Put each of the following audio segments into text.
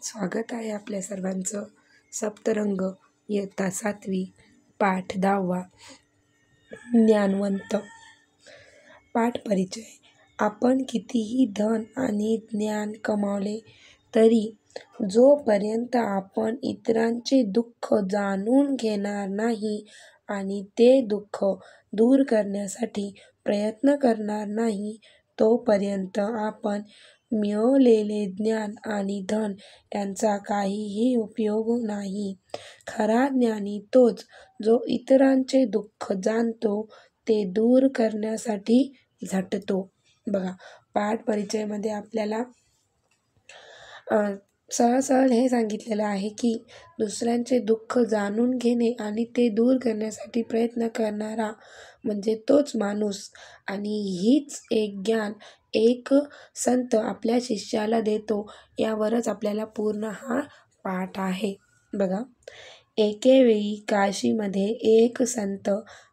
स्वागत आहे आपल्या सर्वांचं. सप्तरंग इयत्ता 7वी पाठ 10वा ज्ञानवंत. पाठ परिचय. आपण कितीही धन आणि ज्ञान कमावले तरी जोपर्यंत आपण इतरांचे दुःख जाणून घेणार नाही आणि ते दुःख दूर करण्यासाठी प्रयत्न करणार नाही तोपर्यंत आपण मिळवलेले ज्ञान आणि धन यांचा काहीही उपयोग नाही. खरा ज्ञानी तोच जो इतरांचे दुःख जाणतो, ते दूर करण्यासाठी झटतो. बघा, पाठ परिचयमध्ये आपल्याला सहज हे सांगितलेलं आहे की दुसऱ्यांचे दुःख जाणून घेणे आणि ते दूर करण्यासाठी प्रयत्न करणारा म्हणजे तोच माणूस, आणि हीच एक ज्ञान एक संत आपल्या शिष्याला देतो. यावरच आपल्याला पूर्ण हा पाठ आहे. बघा, एकेवेळी काशीमध्ये एक संत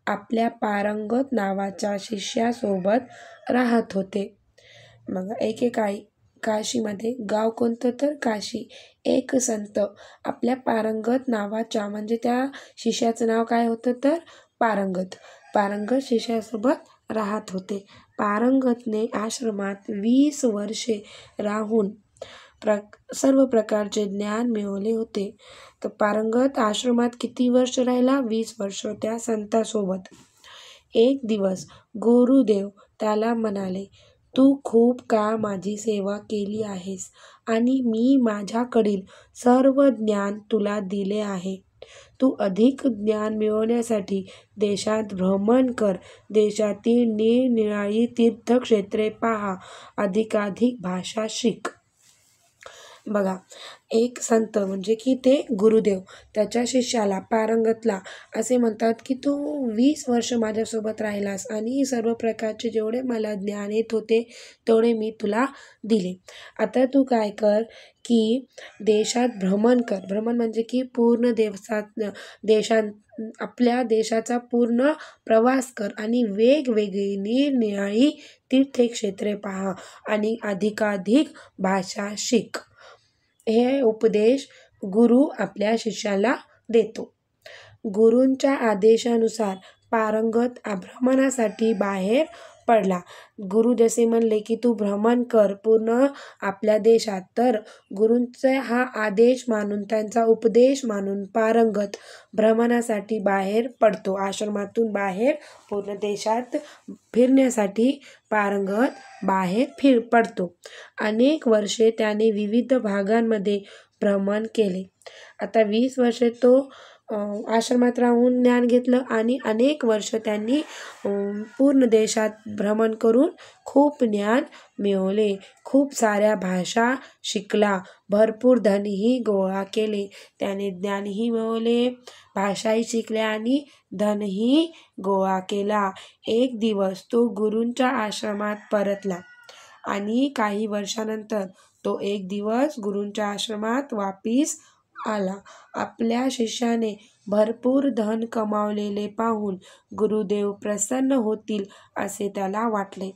आपल्या पारंगत नावाच्या शिष्यासोबत राहत होते. बघा, एकेकाळी काशीमध्ये, गाव कोणतं तर काशी, एक संत आपल्या पारंगत नावाच्या म्हणजे त्या शिष्याचं नाव काय होतं तर पारंगत शिष्यासोबत राहत होते. पारंगतने आश्रमात 20 वर्षे राहून सर्व प्रकारचे ज्ञान मिळवले होते. तर पारंगत आश्रमात किती वर्ष राहिला? 20 वर्ष त्या संतासोबत. एक दिवस गुरुदेव त्याला म्हणाले, तू खूप काळ माझी सेवा केली आहेस आणि मी माझ्याकडील सर्व ज्ञान तुला दिले आहे. तू अधिक ज्ञान मिळवण्यासाठी देशात भ्रमण कर, देशातील निरनिराळी तीर्थक्षेत्रे पहा, अधिकाधिक भाषा शिक. बघा, एक संत म्हणजे की ते गुरुदेव त्याच्या शिष्याला पारंगतला असे म्हणतात की तू 20 वर्ष माझ्यासोबत राहिलास आणि सर्व प्रकारचे जेवढे मला ज्ञान येत होते तेवढे मी तुला दिले. आता तू काय कर की देशात भ्रमण कर. भ्रमण म्हणजे की पूर्ण आपल्या देशाचा पूर्ण प्रवास कर आणि वेगवेगळी निरनिराळी तीर्थक्षेत्रे पहा आणि अधिकाधिक भाषा शिक. हे उपदेश गुरु आपल्या शिष्याला देतो. गुरूंच्या आदेशानुसार पारंगत भ्रमणासाठी बाहेर पडला. गुरु जसे म्हणले की तू भ्रमण कर पूर्ण आपल्या देशात, तर गुरूंचा हा आदेश मानून, त्यांचा उपदेश मानून पारंगत भ्रमणासाठी बाहेर पडतो. आश्रमातून बाहेर पूर्ण देशात फिरण्यासाठी पारंगत बाहेर पडतो. अनेक वर्षे त्याने विविध भागांमध्ये भ्रमण केले. आता 20 वर्षे तो आश्रमात राहून ज्ञान घेतलं आणि अनेक वर्ष त्यांनी पूर्ण देशात भ्रमण करून खूप ज्ञान मिळवले. खूप साऱ्या भाषा शिकला, भरपूर धनही गोळा केले. त्याने ज्ञानही मिळवले, भाषाही शिकल्या आणि धनही गोळा केला. एक दिवस तो गुरूंच्या आश्रमात परतला आणि काही वर्षानंतर तो एक दिवस गुरूंच्या आश्रमात वापस आला. आपल्या शिष्याने भरपूर धन कमावलेले पाहून गुरुदेव प्रसन्न होतील असे त्याला वाटले.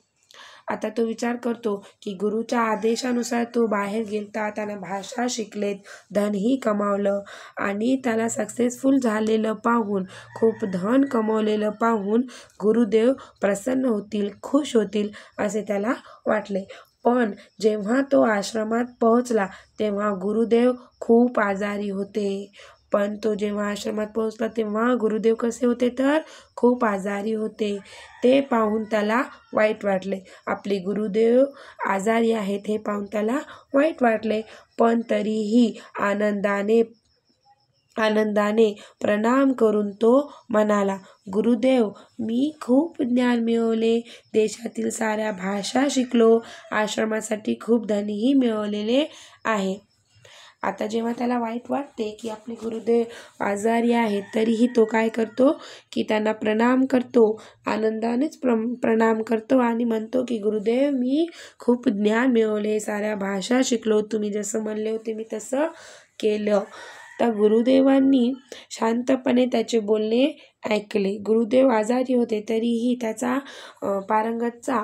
आता तो विचार करतो की गुरुच्या आदेशानुसार तो बाहेर गेलता, त्यानं भाषा शिकलेत, धनही कमावलं आणि त्याला सक्सेसफुल झालेलं पाहून, खूप धन कमावलेलं पाहून गुरुदेव प्रसन्न होतील, खुश होतील असे त्याला वाटले. पण जेव्हा तो आश्रमात पोहोचला तेव्हा गुरुदेव खूप आजारी होते. पण तो जेव्हा आश्रमात पोहोचला तेव्हा गुरुदेव कसे होते तर खूप आजारी होते. ते पाहून त्याला वाईट वाटले. आपले गुरुदेव आजारी आहेत हे पाहून त्याला वाईट वाटले. पण तरीही आनंदाने प्रणाम करून तो म्हणाला, गुरुदेव, मी खूप ज्ञान मिळवले, देशातील साऱ्या भाषा शिकलो, आश्रमासाठी खूप धनही मिळवलेले आहे. आता जेव्हा त्याला वाईट वाटते की आपले गुरुदेव आजारी आहेत, तरीही तो काय करतो की त्यांना प्रणाम करतो, आनंदानेच प्रणाम करतो आणि म्हणतो की गुरुदेव, मी खूप ज्ञान मिळवले, साऱ्या भाषा शिकलो, तुम्ही जसं म्हणले होते मी तसं केलं. तर गुरुदेवांनी शांतपणे त्याचे बोलणे ऐकले. गुरुदेव आजारी होते तरीही त्याचा पारंगतचा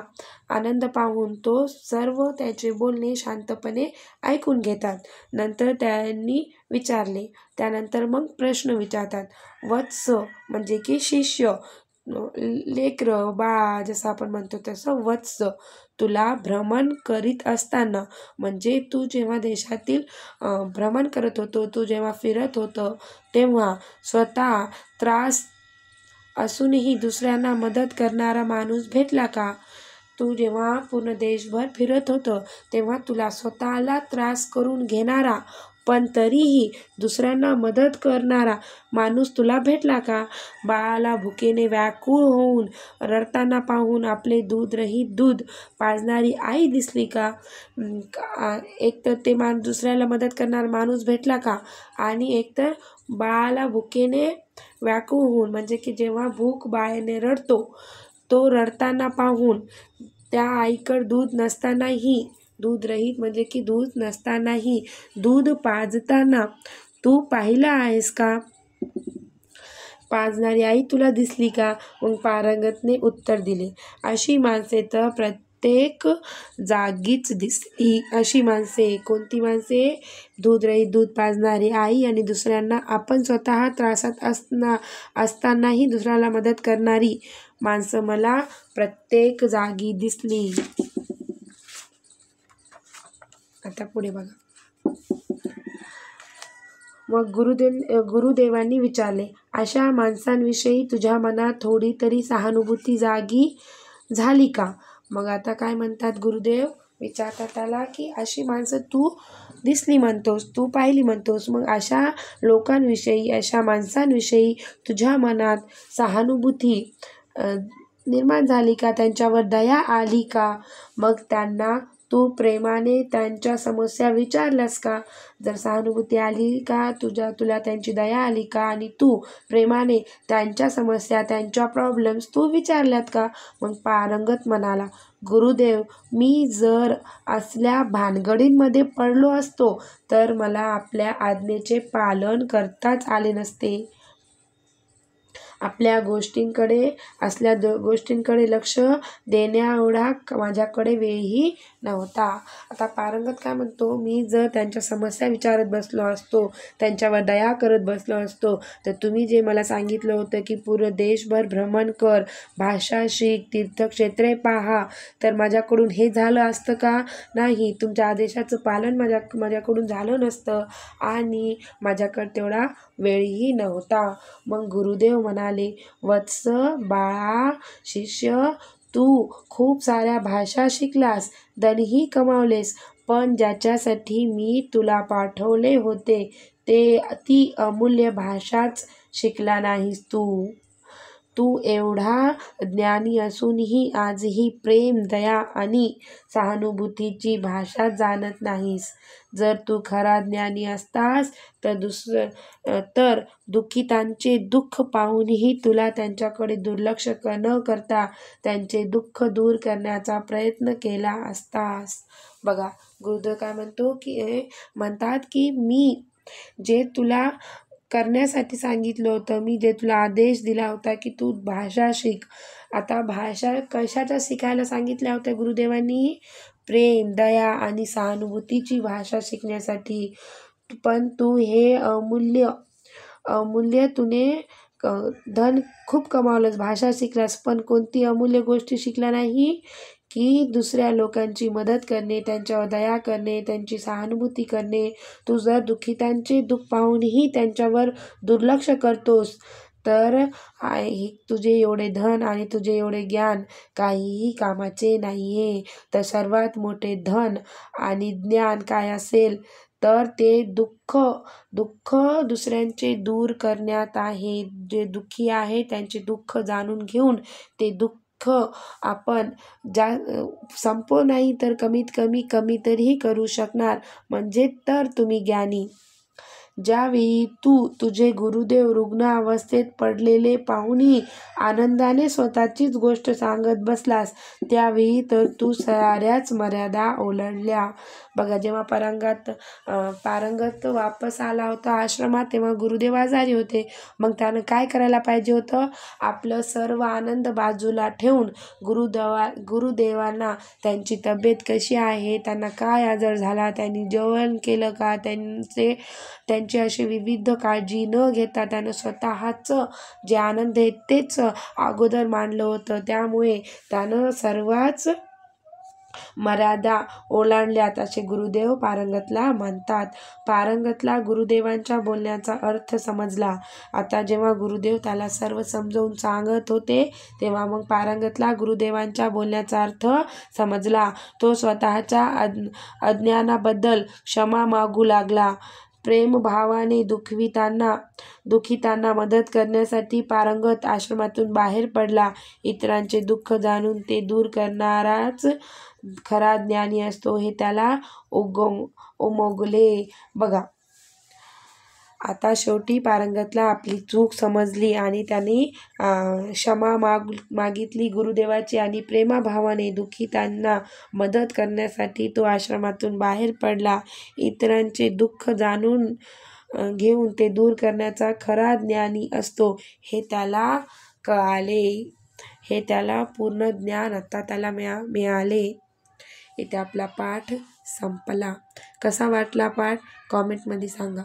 आनंद पाहून तो सर्व त्याचे बोलणे शांतपणे ऐकून घेतात. नंतर त्यांनी विचारले. त्यानंतर मग प्रश्न विचारतात. वत्स म्हणजे की शिष्य, लेकरं, बाळा जसं आपण म्हणतो तसं वत्स, तुला भ्रमण करीत असताना म्हणजे तू जेव्हा देशातील भ्रमण करत होतो, तू जेव्हा फिरत होतं तेव्हा स्वतः त्रास असूनही दुसऱ्यांना मदत करणारा माणूस भेटला का? तू जेव्हा पूर्ण देशभर फिरत होतं तेव्हा तुला स्वतःला त्रास करून घेणारा पण तरीही दुसऱ्यांना मदत करणारा माणूस तुला भेटला का? बाळाला भुकेने व्याकुळ होऊन रडताना पाहून आपले दूधरहित दूध पाजणारी आई दिसली का? एकतर ते दुसऱ्याला मदत करणारा माणूस भेटला का? आणि एकतर बाळाला भुकेने व्याकुळ होऊन म्हणजे की जेव्हा भूक बाळाने रडतो, तो रडताना पाहून त्या आईकडे दूध नसतानाही, दूध रहित म्हणजे की दूध नसतानाही दूध पाजताना तू पाहिलं आहेस का? पाजणारी आई तुला दिसली का? मग पारंगतने उत्तर दिले, अशी माणसे तर प्रत्येक जागीच दिसली. अशी माणसे, कोणती माणसे? दूध रहित दूध पाजणारी आई आणि दुसऱ्यांना, आपण स्वतः त्रासात असतानाही दुसऱ्याला मदत करणारी माणसं मला प्रत्येक जागी दिसली. आता पुढे बघा. मग गुरुदेवांनी विचारले, अशा माणसांविषयी तुझ्या मनात थोडी तरी सहानुभूती जागी झाली का? मग आता काय म्हणतात गुरुदेव? विचारतात त्याला की अशी माणसं तू दिसली म्हणतोस, तू पाहिली म्हणतोस, मग अशा लोकांविषयी, अशा माणसांविषयी तुझ्या मनात सहानुभूती निर्माण झाली का? त्यांच्यावर दया आली का? मग त्यांना तू प्रेमाने त्यांच्या समस्या विचारल्यास का? जर सहानुभूती आली का, तुला त्यांची दया आली का आणि तू प्रेमाने त्यांच्या समस्या, त्यांच्या प्रॉब्लेम्स तू विचारल्यात का? मग पारंगत म्हणाला, गुरुदेव, मी जर असल्या भानगडींमध्ये पडलो असतो तर मला आपल्या आज्ञेचे पालन करताच आले नसते. आपल्या गोष्टींकडे लक्ष देण्याएवढा माझ्याकडे वेळही नव्हता. आता पारंगत काय म्हणतो, मी जर त्यांच्या समस्या विचारत बसलो असतो, त्यांच्यावर दया करत बसलो असतो, तर तुम्ही जे मला सांगितलं होतं की पूर्ण देशभर भ्रमण कर, भाषा शिक, तीर्थक्षेत्रे पहा, तर माझ्याकडून हे झालं असतं का? नाही. तुमच्या आदेशाचं पालन माझ्याकडून झालं नसतं आणि माझ्याकडे तेवढा वेळही नव्हता. मग गुरुदेव म्हणाले, वत्स, बाळा, शिष्य, तू खूप साऱ्या भाषा शिकलास, धनही कमावलेस, पण ज्याच्यासाठी मी तुला पाठवले होते ती अमूल्य भाषाच शिकला नाहीस तू एवढा ज्ञानी असूनही आजही प्रेम, दया आणि सहानुभूतीची भाषा जाणत नाहीस. जर तू खरा ज्ञानी असतास तर दुःखितांचे दुःख पाहूनही तुला त्यांच्याकडे दुर्लक्ष न करता त्यांचे दुःख दूर करण्याचा प्रयत्न केला असतास. बघा, गुरुदेव काय म्हणतात की मी जे तुला करण्यासाठी सांगितलं होतं, मी जे तुला आदेश दिला होता की तू भाषा शिक. आता भाषा कशाच्या शिकायला सांगितल्या होत्या गुरुदेवांनी? प्रेम, दया आणि सहानुभूतीची भाषा शिकण्यासाठी. पण तू हे अमूल्य तुने धन खूप कमावलंस, भाषा शिकलास, पण कोणती अमूल्य गोष्टी शिकला नाही की दुसऱ्या लोकांची मदत करणे, त्यांच्यावर दया करणे, त्यांची सहानुभूती करणे. तू जर दुःखितांचे दुःख पाहूनही त्यांच्यावर दुर्लक्ष करतोस तर तुझे एवढे धन आणि तुझे एवढे ज्ञान काहीही कामाचे नाही आहे. तर सर्वात मोठे धन आणि ज्ञान काय असेल तर ते दुःख दुसऱ्यांचे दूर करण्यात आहे. जे दुःखी आहे त्यांचे दुःख जाणून घेऊन ते दुःख आपण संपव नाही तर कमीत कमी तरीही करू शकणार, म्हणजे तर तुम्ही ज्ञानी. ज्यावेळी तू तुझे गुरुदेव रुग्ण अवस्थेत पडलेले पाहूनही आनंदाने स्वतःचीच गोष्ट सांगत बसलास, त्यावेळी तर तू साऱ्याच मर्यादा ओलांडल्या. बघा, जेव्हा पारंगत वापस आला होता आश्रमात, तेव्हा गुरुदेव आजारी होते. मग त्यानं काय करायला पाहिजे होतं? आपलं सर्व आनंद बाजूला ठेवून गुरुदेवांना त्यांची तब्येत कशी आहे, त्यांना काय आजार झाला, त्यांनी जेवण केलं का, त्यांची अशी विविध काळजी न घेता त्यानं स्वतःचं जे आनंद आहे तेच अगोदर मानलं होतं. त्यामुळे त्यानं सर्वच मर्यादा ओलांडल्यात असे गुरुदेव पारंगतला म्हणतात. पारंगतला गुरुदेवांच्या बोलण्याचा अर्थ समजला. आता जेव्हा गुरुदेव त्याला सर्व समजावून सांगत होते, तेव्हा मग पारंगतला गुरुदेवांच्या बोलण्याचा अर्थ समजला. तो स्वतःच्या अज्ञानाबद्दल क्षमा मागू लागला. प्रेमभावाने दुखितांना मदत करण्यासाठी पारंगत आश्रमातून बाहेर पडला. इतरांचे दुःख जाणून ते दूर करणाराच खरा ज्ञानी असतो हे त्याला उमगले. बघा, आता शेवटी पारंगतला आपली चूक समजली आणि त्यांनी क्षमा मागितली गुरुदेवाची आणि प्रेमाभावाने दुःखितांना मदत करण्यासाठी तो आश्रमातून बाहेर पडला. इतरांचे दुःख जाणून घेऊन ते दूर करण्याचा खरा ज्ञानी असतो हे त्याला कळाले. हे त्याला पूर्ण ज्ञान आता त्याला मिळाले. इथे आपला पाठ संपला. कसा वाटला पाठ कॉमेंटमध्ये सांगा.